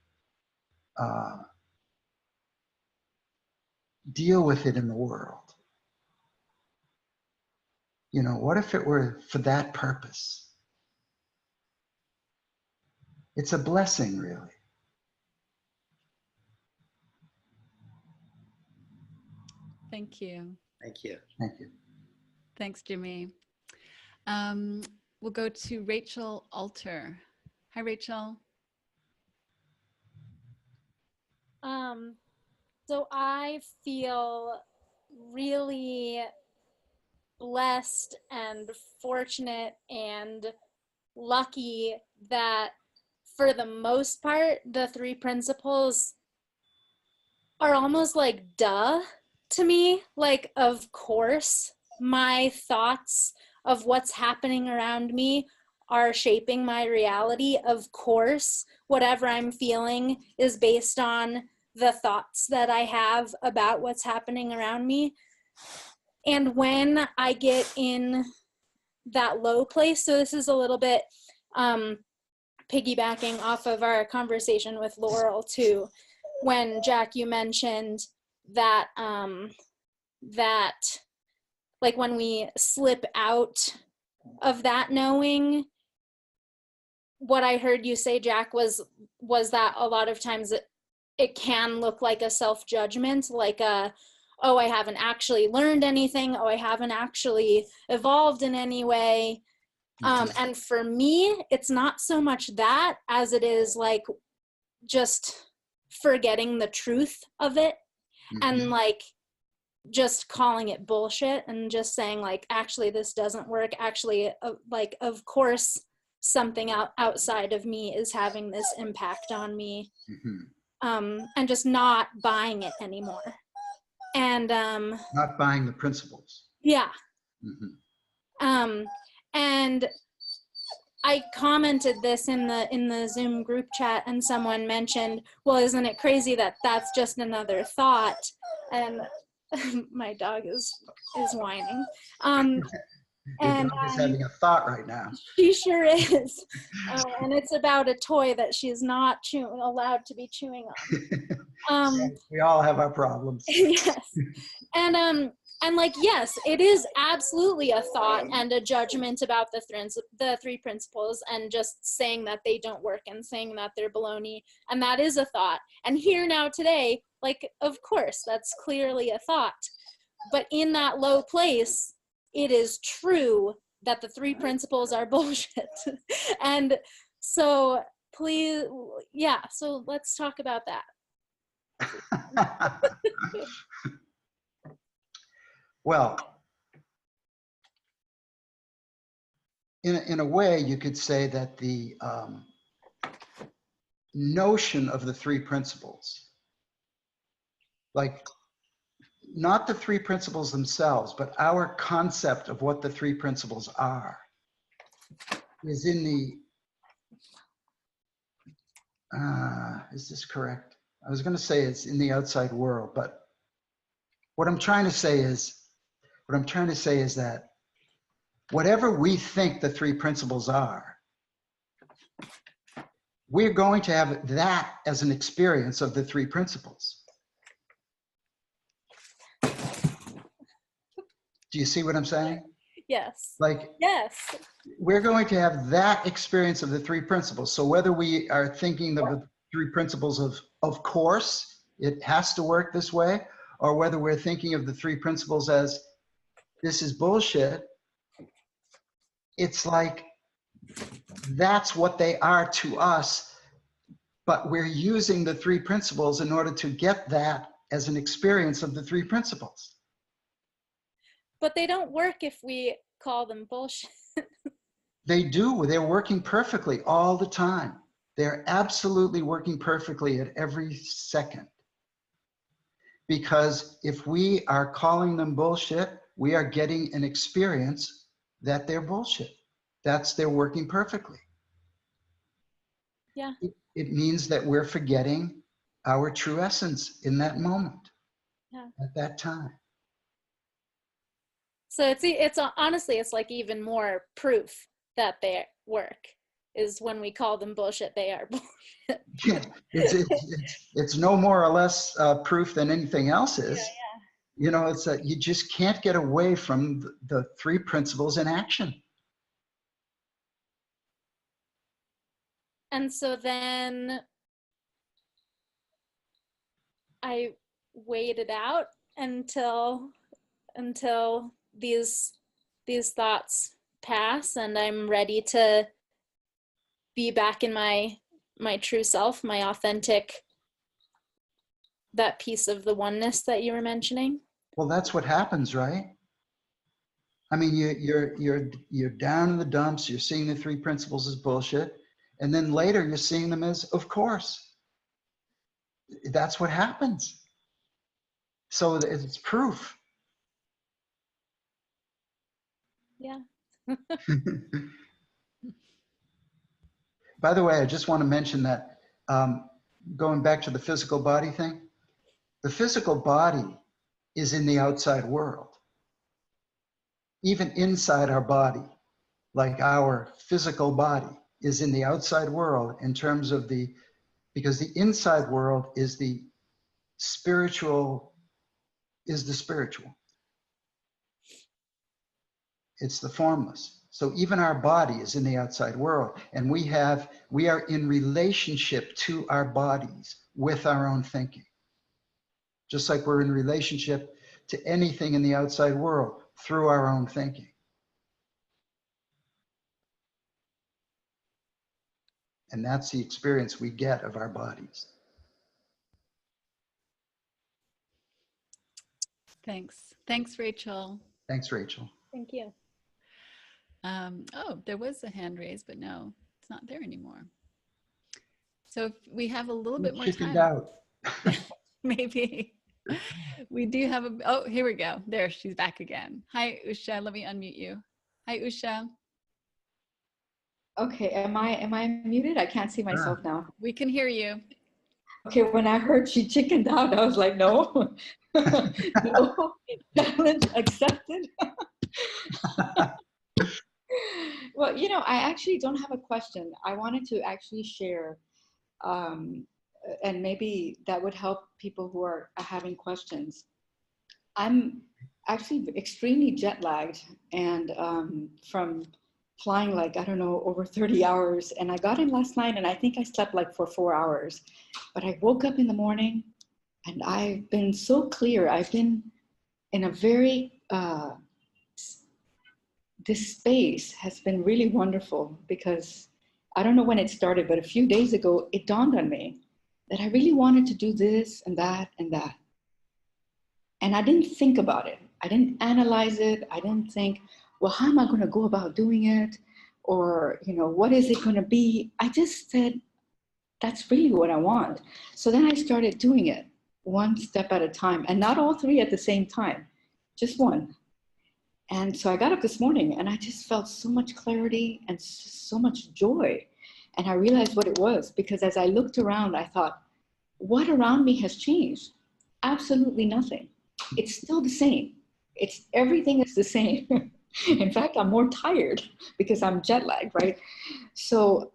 deal with it in the world? You know, what if it were for that purpose? It's a blessing, really. Thank you. Thank you. Thank you. Thanks, Jimmy. We'll go to Rachel Alter. Hi, Rachel. So I feel really blessed and fortunate and lucky that for the most part, the three principles are almost like duh to me. Like, of course, my thoughts of what's happening around me are shaping my reality. Of course, whatever I'm feeling is based on the thoughts that I have about what's happening around me. And when I get in that low place, so this is a little bit piggybacking off of our conversation with Laurel too, when Jack, you mentioned that that like when we slip out of that knowing, what I heard you say, Jack, was that a lot of times it can look like a self-judgment, like a, oh, I haven't actually learned anything, oh, I haven't actually evolved in any way. And for me, it's not so much that as it is like just forgetting the truth of it and like just calling it bullshit and just saying like, actually, this doesn't work. Actually, like, of course, something outside of me is having this impact on me. And just not buying it anymore. And Not buying the principles. yeah. And I commented this in the Zoom group chat, and someone mentioned, well, isn't it crazy that that's just another thought? And my dog is whining. And is having a thought right now. She sure is. And it's about a toy that she's not allowed to be chewing on. We all have our problems. Yes. And like, yes, it is absolutely a thought and a judgment about the three principles, and just saying that they don't work and saying that they're baloney. And that is a thought. And here now today, like, of course, that's clearly a thought. But in that low place, it is true that the three principles are bullshit. And so please, yeah, so let's talk about that. Well, in a way, you could say that the notion of the three principles, like not the three principles themselves, but our concept of what the three principles are, is in the, is this correct? I was going to say it's in the outside world, but what I'm trying to say is that whatever we think the three principles are, we're going to have that as an experience of the three principles. Do you see what I'm saying? Yes. Like, yes. We're going to have that experience of the three principles. So whether we are thinking of the three principles of course, it has to work this way, or whether we're thinking of the three principles as this is bullshit, it's like that's what they are to us, but we're using the three principles in order to get that as an experience of the three principles. But they don't work if we call them bullshit. They do. They're working perfectly all the time. They're absolutely working perfectly at every second. Because if we are calling them bullshit, we are getting an experience that they're bullshit. They're working perfectly. Yeah. It means that we're forgetting our true essence in that moment, at that time. So it's honestly, it's like even more proof that they work is when we call them bullshit, they are bullshit. Yeah, it's no more or less proof than anything else is. Yeah. You know, it's that you just can't get away from the three principles in action. And so then I waited out until these thoughts pass, and I'm ready to be back in my true self, my authentic, that piece of the oneness that you were mentioning. Well, that's what happens, right? I mean, you're down in the dumps. You're seeing the three principles as bullshit, and then later you're seeing them as, of course. That's what happens. So it's proof. Yeah. By the way, I just want to mention that going back to the physical body thing, the physical body is in the outside world. Even inside our body, like our physical body is in the outside world in terms of because the inside world is the spiritual. It's the formless. So even our body is in the outside world, and we are in relationship to our bodies with our own thinking. Just like we're in relationship to anything in the outside world through our own thinking. And that's the experience we get of our bodies. Thanks, Rachel. Thanks, Rachel. Thank you. Oh, there was a hand raised, but no, it's not there anymore. So if we have a little bit more Chickened time. out. Maybe. We do have oh, here we go. There, she's back again. Hi, Usha. Let me unmute you. Hi, Usha. Okay, am I muted? I can't see myself now. We can hear you. Okay, when I heard she chickened out, I was like, no, no, challenge accepted. Well, you know, I actually don't have a question. I wanted to actually share, and maybe that would help people who are having questions. I'm actually extremely jet lagged, and from flying like, I don't know, over 30 hours. And I got in last night and I think I slept like for 4 hours. But I woke up in the morning and I've been so clear. I've been in a very, this space has been really wonderful because I don't know when it started, but a few days ago, it dawned on me that I really wanted to do this and that and that. And I didn't think about it. I didn't analyze it. I didn't think, well, how am I going to go about doing it? Or, you know, what is it going to be? I just said, that's really what I want. So then I started doing it one step at a time, and not all three at the same time, just one. And so I got up this morning and I just felt so much clarity and so much joy. And I realized what it was, because as I looked around, I thought, what around me has changed? Absolutely nothing. It's still the same. Everything is the same. In fact, I'm more tired because I'm jet lagged, right? So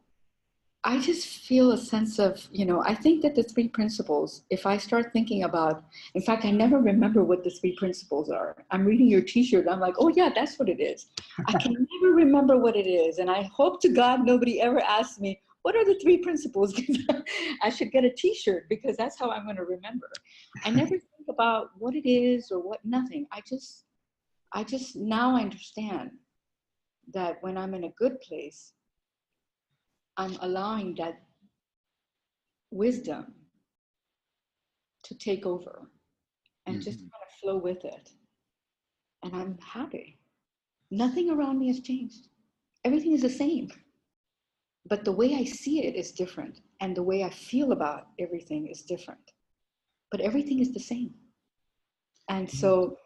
I just feel a sense of, you know, I think that the three principles, if I start thinking about, in fact, I never remember what the three principles are. I'm reading your t-shirt. I'm like, oh yeah, that's what it is. I can never remember what it is. And I hope to God nobody ever asks me, what are the three principles? I should get a t-shirt because that's how I'm going to remember. I never think about what it is or what, nothing. I just now understand that when I'm in a good place, I'm allowing that wisdom to take over and just kind of flow with it. And I'm happy. Nothing around me has changed. Everything is the same. But the way I see it is different. And the way I feel about everything is different. But everything is the same. And so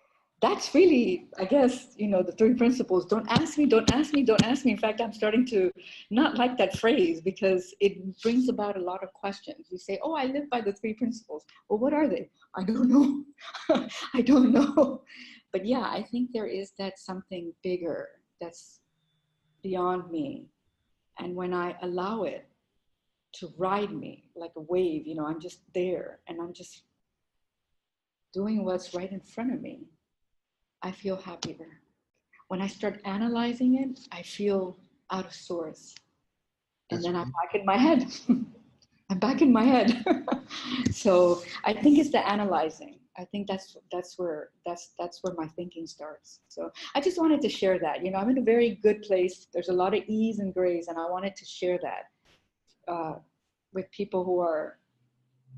that's really, I guess, you know, the three principles. Don't ask me, don't ask me, don't ask me. In fact, I'm starting to not like that phrase because it brings about a lot of questions. You say, oh, I live by the three principles. Well, what are they? I don't know. I don't know. But yeah, I think there is that something bigger that's beyond me. And when I allow it to ride me like a wave, you know, I'm just there and I'm just doing what's right in front of me, I feel happier. When I start analyzing it, I feel out of sorts. And then I'm back in my head. I'm back in my head. So I think it's the analyzing. I think that's where my thinking starts. So I just wanted to share that. You know, I'm in a very good place. There's a lot of ease and grace, and I wanted to share that with people who are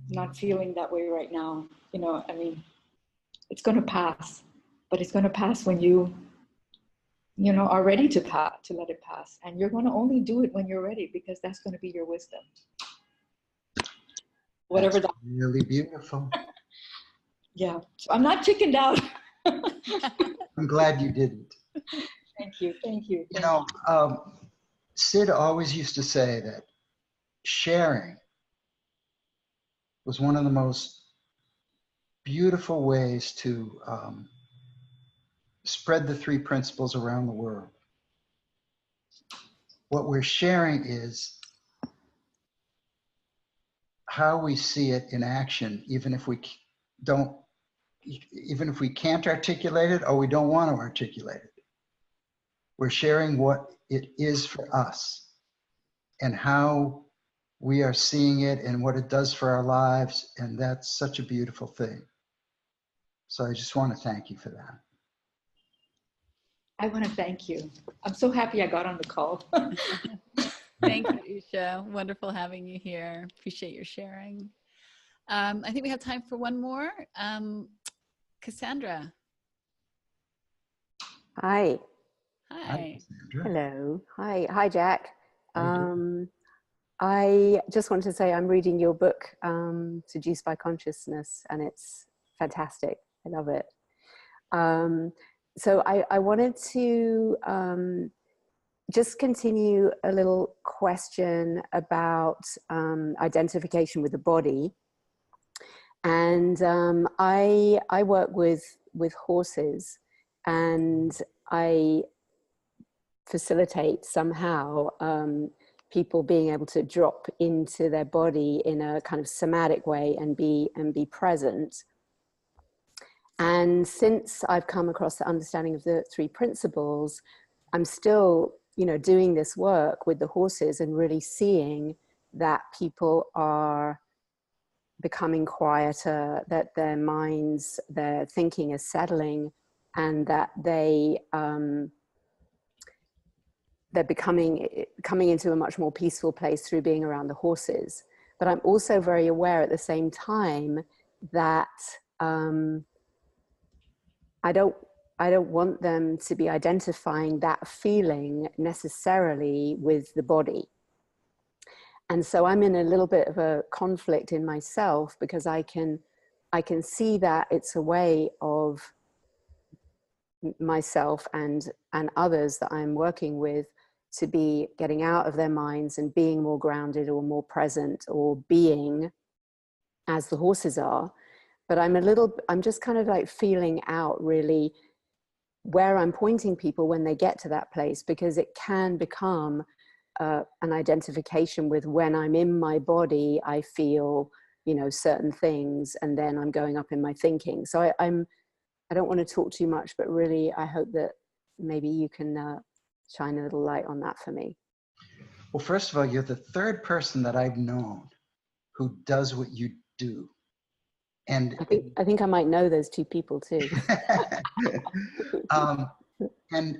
not feeling that way right now. You know, I mean, it's going to pass, but it's going to pass when you know, are ready to let it pass. And you're going to only do it when you're ready, because that's going to be your wisdom. Whatever that's really beautiful. Yeah, so I'm not chickened out. I'm glad you didn't. Thank you, thank you. You know, Sid always used to say that sharing was one of the most beautiful ways to spread the three principles around the world. What we're sharing is how we see it in action, even if we can't articulate it or we don't want to articulate it. We're sharing what it is for us and how we are seeing it and what it does for our lives. And that's such a beautiful thing. So I just want to thank you for that. I want to thank you. I'm so happy I got on the call. Thank you, Usha. Wonderful having you here. Appreciate your sharing. I think we have time for one more. Cassandra. Hi. Hi. Hello. Hi, Jack. How you doing? I just wanted to say I'm reading your book, Seduced by Consciousness, and it's fantastic. I love it. So I wanted to just continue a little question about identification with the body. And I work with horses, and I facilitate somehow people being able to drop into their body in a kind of somatic way and be present. And since I've come across the understanding of the three principles, I'm still, you know, doing this work with the horses and really seeing that people are becoming quieter, that their minds, their thinking is settling, and that they're coming into a much more peaceful place through being around the horses. But I'm also very aware at the same time that I don't want them to be identifying that feeling necessarily with the body. And so I'm in a little bit of a conflict in myself, because I can see that it's a way of myself and others that I'm working with to be getting out of their minds and being more grounded or more present or being as the horses are. But I'm just kind of like feeling out really where I'm pointing people when they get to that place, because it can become an identification with when I'm in my body, I feel, you know, certain things, and then I'm going up in my thinking. So I don't want to talk too much, but really I hope that maybe you can shine a little light on that for me. Well, first of all, you're the third person that I've known who does what you do. And I think I might know those two people too. And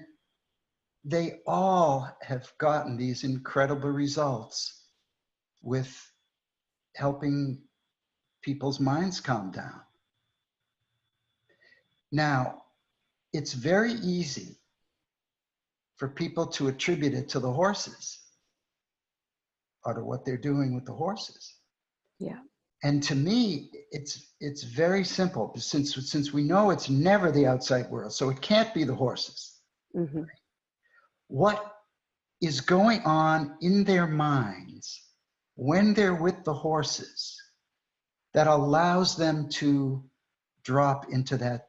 they all have gotten these incredible results with helping people's minds calm down. Now, it's very easy for people to attribute it to the horses. out of what they're doing with the horses. Yeah. And to me, it's very simple, since we know it's never the outside world, so it can't be the horses. Mm-hmm. What is going on in their minds when they're with the horses that allows them to drop into that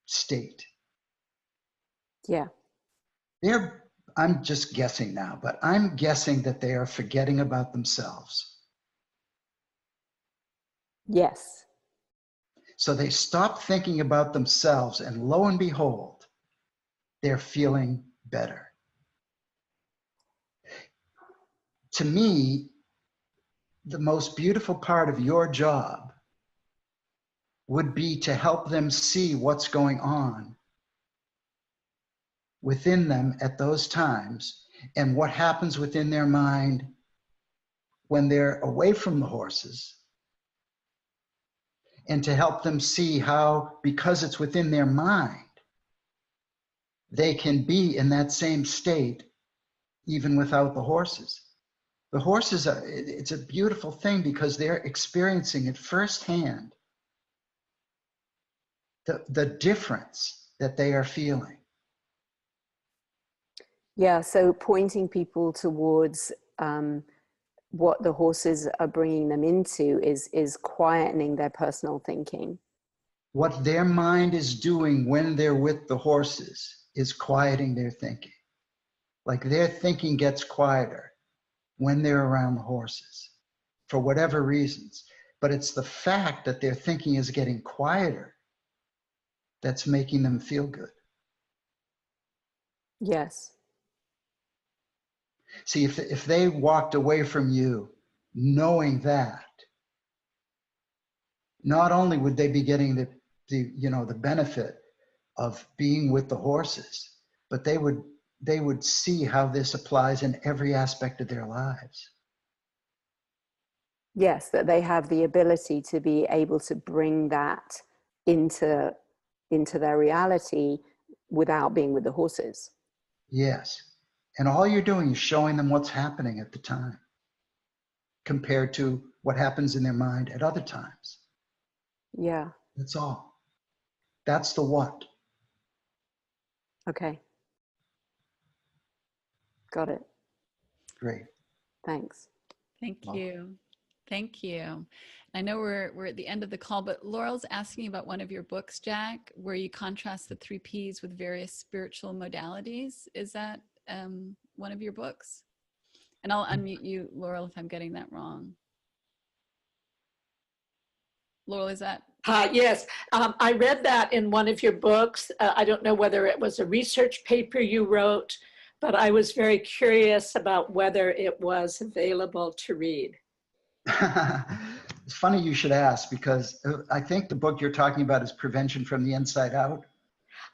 state? Yeah. I'm just guessing now, but I'm guessing that they are forgetting about themselves. Yes. So they stop thinking about themselves, and lo and behold, they're feeling better. To me, the most beautiful part of your job would be to help them see what's going on within them at those times, and what happens within their mind when they're away from the horses, and to help them see how, because it's within their mind, they can be in that same state even without the horses. The horses it's a beautiful thing because they're experiencing it firsthand, the difference that they are feeling. Yeah, so pointing people towards what the horses are bringing them into is quietening their personal thinking. What their mind is doing when they're with the horses is quieting their thinking. Like their thinking gets quieter when they're around the horses for whatever reasons. But it's the fact that their thinking is getting quieter that's making them feel good. Yes. See, if they walked away from you knowing that, not only would they be getting the benefit of being with the horses, but they would see how this applies in every aspect of their lives. Yes, that they have the ability to be able to bring that into their reality without being with the horses. Yes. And all you're doing is showing them what's happening at the time compared to what happens in their mind at other times. Yeah. That's all. That's the what. Okay. Got it. Great. Thanks. Thank you. Thank you. I know we're at the end of the call, but Laurel's asking about one of your books, Jack, where you contrast the 3 Ps with various spiritual modalities. Is that one of your books? And I'll unmute you, Laurel, if I'm getting that wrong. Laurel, is that? Yes, I read that in one of your books. I don't know whether it was a research paper you wrote, but I was very curious about whether it was available to read. It's funny you should ask, because I think the book you're talking about is Prevention from the Inside Out.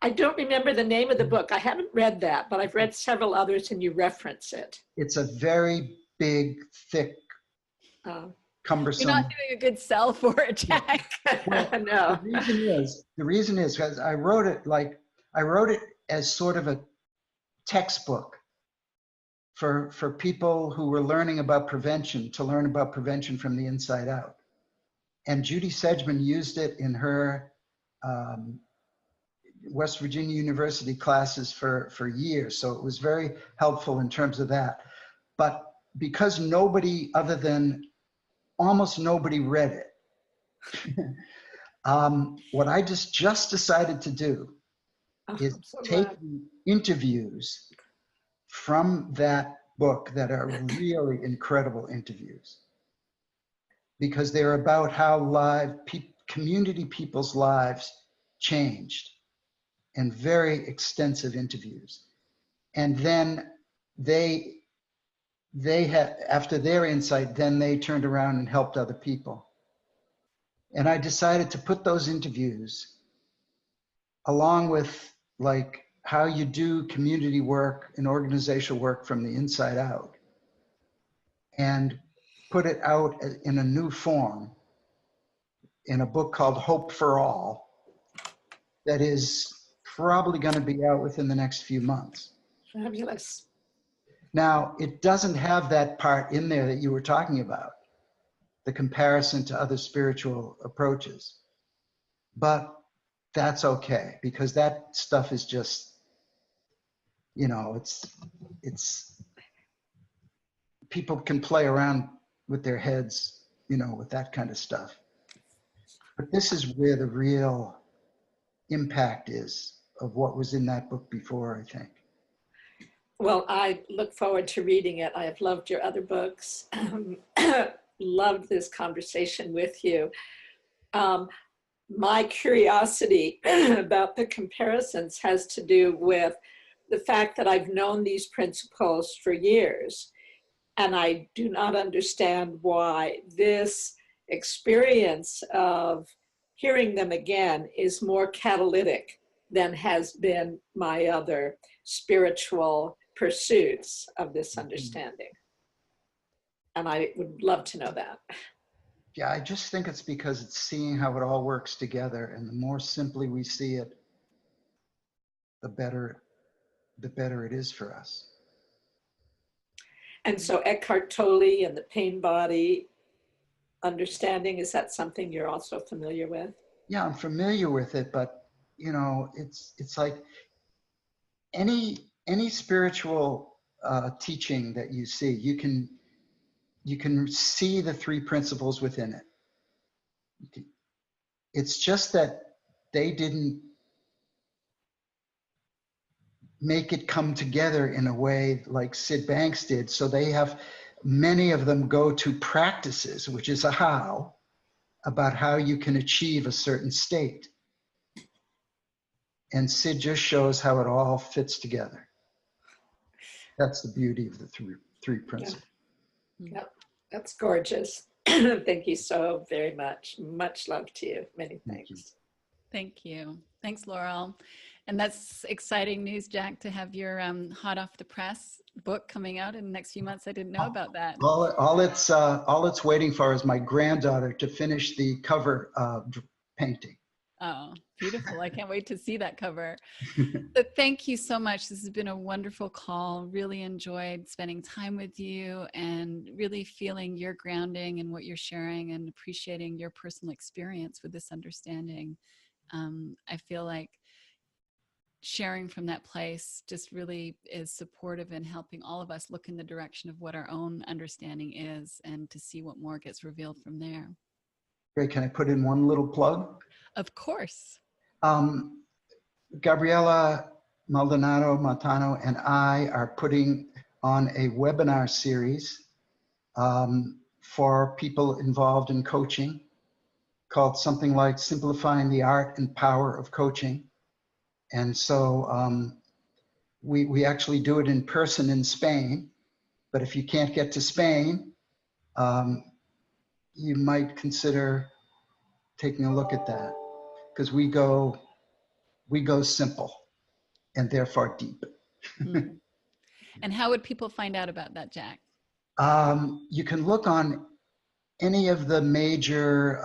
I don't remember the name of the book. I haven't read that, but I've read several others and you reference it. It's a very big, thick, cumbersome. You're not doing a good sell for it, Jack. Well, no. The reason is because I wrote it as sort of a textbook for people who were learning about prevention, to learn about prevention from the inside out. And Judy Sedgman used it in her West Virginia University classes for years. So it was very helpful in terms of that. But because almost nobody read it, what I just decided to do is take interviews from that book that are really incredible interviews, because they're about how community people's lives changed, and very extensive interviews. And then they had, after their insight, then they turned around and helped other people. And I decided to put those interviews along with like how you do community work and organizational work from the inside out, and put it out in a new form in a book called Hope for All that is probably going to be out within the next few months. Fabulous. Now, it doesn't have that part in there that you were talking about, the comparison to other spiritual approaches. But that's okay, because that stuff is just, you know, it's people can play around with their heads, you know, with that kind of stuff. But this is where the real impact is of what was in that book before, I think. Well, I look forward to reading it. I have loved your other books. Loved this conversation with you. My curiosity about the comparisons has to do with the fact that I've known these principles for years, and I do not understand why this experience of hearing them again is more catalytic than has been my other spiritual pursuits of this understanding. And I would love to know that. Yeah, I just think it's because it's seeing how it all works together, and the more simply we see it, the better it is for us. And so Eckhart Tolle and the pain body understanding, is that something you're also familiar with? Yeah, I'm familiar with it, but you know, it's like any spiritual teaching that you see, you can see the three principles within it. It's just that they didn't make it come together in a way like Sid Banks did. So they have, many of them go to practices, which is a how, about how you can achieve a certain state. And Sid just shows how it all fits together. That's the beauty of the three principles. Yep, that's gorgeous. Thank you so very much. Much love to you. Many thanks. Thank you. Thanks, Laurel. And that's exciting news, Jack, to have your hot off the press book coming out in the next few months. I didn't know about that. All it's waiting for is my granddaughter to finish the cover painting. Oh, beautiful. I can't wait to see that cover. But thank you so much. This has been a wonderful call. Really enjoyed spending time with you and really feeling your grounding and what you're sharing and appreciating your personal experience with this understanding. I feel like sharing from that place just really is supportive in helping all of us look in the direction of what our own understanding is and to see what more gets revealed from there. Great. Can I put in one little plug? Of course. Gabriela Maldonado Montano and I are putting on a webinar series for people involved in coaching called something like Simplifying the Art and Power of Coaching. And so we actually do it in person in Spain, but if you can't get to Spain, you might consider taking a look at that, because we go simple and therefore deep. Mm-hmm. And how would people find out about that, Jack? You can look on any of the major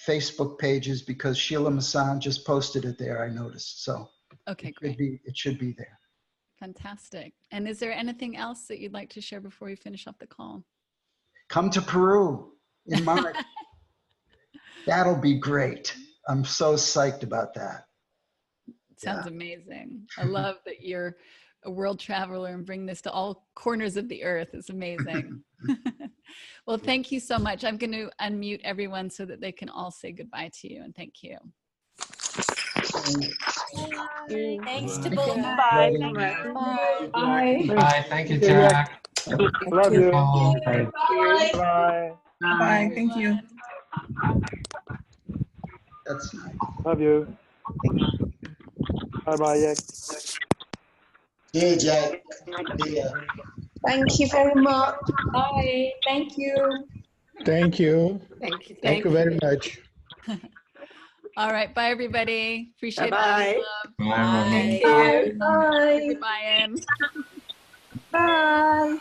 Facebook pages, because Sheila Masson just posted it there, I noticed. So okay, great. It should be there. Fantastic. And is there anything else that you'd like to share before we finish up the call? Come to Peru in March. That'll be great. I'm so psyched about that. Sounds amazing. I love that you're a world traveler and bring this to all corners of the earth. It's amazing. Well, thank you so much. I'm going to unmute everyone so that they can all say goodbye to you, and thank you. Thanks to both. Bye. Bye. Bye. Bye. Thank you, Jack. Love you. Bye. Bye. Bye. Thank you. That's nice. Love you. Bye-bye, Jack. Yeah, Jack. Yeah. Thank you very much. Bye. Thank you. Thank you. Thank you. Thank you very much. All right. Bye, everybody. Appreciate Bye-bye. it. Bye. Thank you. Bye. Goodbye, Anne. Bye.